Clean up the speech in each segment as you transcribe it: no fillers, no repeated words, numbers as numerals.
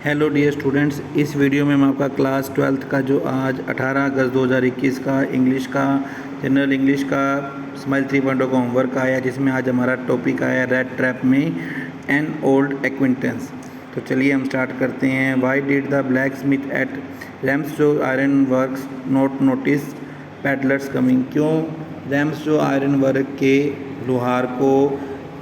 Hello dear students, इस video में मैं आपका क्लास 12th का जो आज 18 अगस्त 2021 का इंग्लिश का जनरल इंग्लिश का स्माइल 3.0 का होमवर्क आया, जिसमें आज हमारा टॉपिक आया रेड ट्रैप में एन ओल्ड एक्विंटेंस। तो चलिए हम स्टार्ट करते हैं। Why did the blacksmith at Ramsjo iron works not notice peddlers coming? क्यों रैम्सजो आयरन वर्क के लोहार को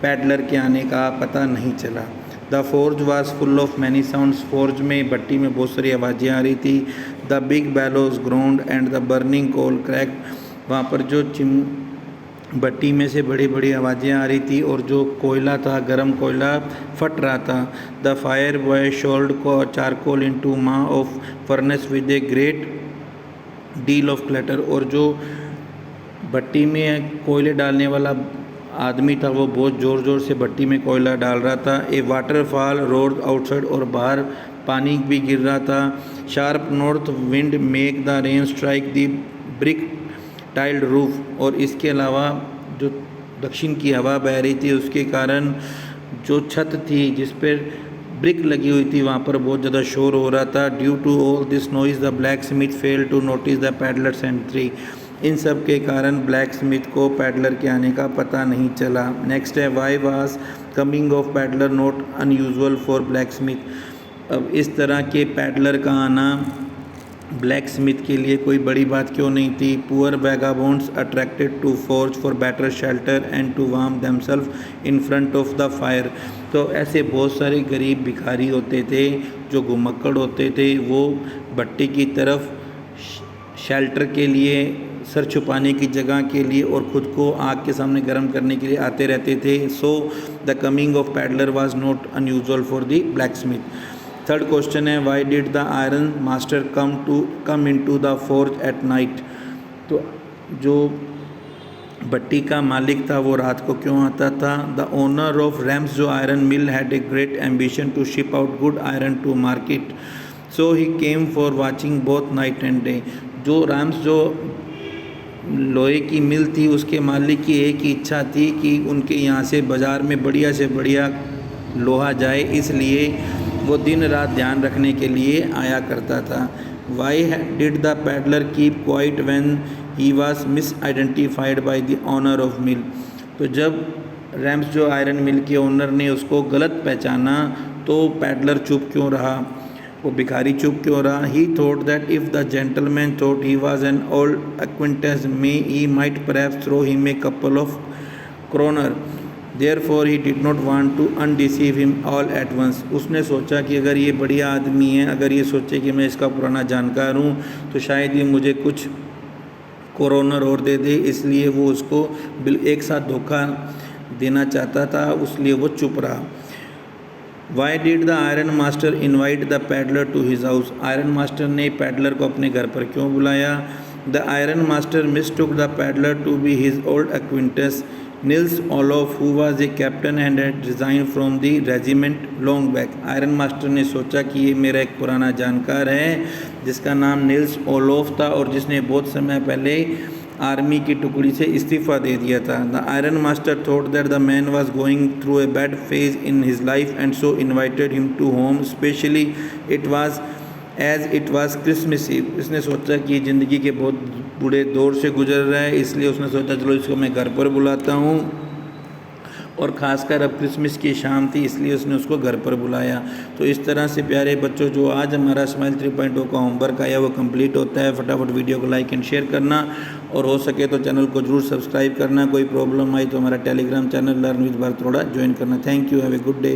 पैडलर के आने का पता नहीं चला? The forge was full of many sounds. Forge में भट्टी में बहुत सारी आवाज़ें आ रही थी। The big bellows groaned and the burning coal cracked. वहाँ पर जो भट्टी में से बड़ी बड़ी आवाज़ें आ रही थी और जो कोयला था, गर्म कोयला फट रहा था। द फायर बॉय शोल्ड को चारकोल इनटू माँ of furnace with a great deal of clutter. और जो भट्टी में कोयले डालने वाला आदमी था वो बहुत ज़ोर ज़ोर से भट्टी में कोयला डाल रहा था। ए वाटरफॉल रोड आउटसाइड, और बाहर पानी भी गिर रहा था। Sharp north wind make the rain strike the brick tiled roof. और इसके अलावा जो दक्षिण की हवा बह रही थी उसके कारण जो छत थी जिस पर ब्रिक लगी हुई थी वहाँ पर बहुत ज़्यादा शोर हो रहा था। Due to all this noise the blacksmith fail to notice the peddler's entry. इन सब के कारण ब्लैक स्मिथ को पैडलर के आने का पता नहीं चला। नेक्स्ट है why was coming of peddler not unusual for black Smith. अब इस तरह के पैडलर का आना ब्लैक स्मिथ के लिए कोई बड़ी बात क्यों नहीं थी? Poor vagabonds attracted to forge for better shelter and to warm themselves in front of the fire. तो ऐसे बहुत सारे गरीब भिखारी होते थे जो घुमक्कड़ होते थे, वो भट्टी की तरफ शेल्टर के लिए, सर छुपाने की जगह के लिए और ख़ुद को आग के सामने गर्म करने के लिए आते रहते थे। So the coming of peddler was not unusual for the blacksmith. Third question है why did the iron master come into the forge at night? तो जो भट्टी का मालिक था वो रात को क्यों आता था? The owner of Ramsjo iron mill had a great ambition to ship out good iron to market, so he came for watching both night and day. जो रैम्सजो लोहे की मिल थी उसके मालिक की एक ही इच्छा थी कि उनके यहाँ से बाज़ार में बढ़िया से बढ़िया लोहा जाए, इसलिए वो दिन रात ध्यान रखने के लिए आया करता था। Why did the peddler keep quiet when he was misidentified by the owner of mill? तो जब रैम्सजो आयरन मिल के ओनर ने उसको गलत पहचाना तो पैडलर चुप क्यों रहा, वो भिखारी चुप क्यों रहा? He thought that if the gentleman thought he was an old acquaintance may he might perhaps throw him a couple of kronor, therefore he did not want to undeceive him all at once. उसने सोचा कि अगर ये बढ़िया आदमी है, अगर ये सोचे कि मैं इसका पुराना जानकार हूँ तो शायद ये मुझे कुछ क्रोनर और दे दे, इसलिए वो उसको एक साथ धोखा देना चाहता था, इसलिए वो चुप रहा। Why did the iron master invite the peddler to his house? Iron master ने पैडलर को अपने घर पर क्यों बुलाया? The iron master mistook the peddler to be his old acquaintance Nils Olof who was a captain and had resign from the regiment long back. Iron master ने सोचा कि ये मेरा एक पुराना जानकार है जिसका नाम निल्स ओलोफ था और जिसने बहुत समय पहले आर्मी की टुकड़ी से इस्तीफ़ा दे दिया था। The iron master thought that the man was going through a bad phase in his life and so invited him to home specially it was Christmas eve. इसने सोचा कि ज़िंदगी के बहुत बुरे दौर से गुजर रहा है, इसलिए उसने सोचा चलो इसको मैं घर पर बुलाता हूँ, और ख़ासकर अब क्रिसमस की शाम थी इसलिए उसने उसको घर पर बुलाया। तो इस तरह से प्यारे बच्चों जो आज हमारा स्माइल 3.0 का होमवर्क आया वो कंप्लीट होता है। फटाफट वीडियो को लाइक एंड शेयर करना और हो सके तो चैनल को जरूर सब्सक्राइब करना। कोई प्रॉब्लम आई तो हमारा Telegram channel learn with Bharat थोड़ा ज्वाइन करना। Thank you, have a good day.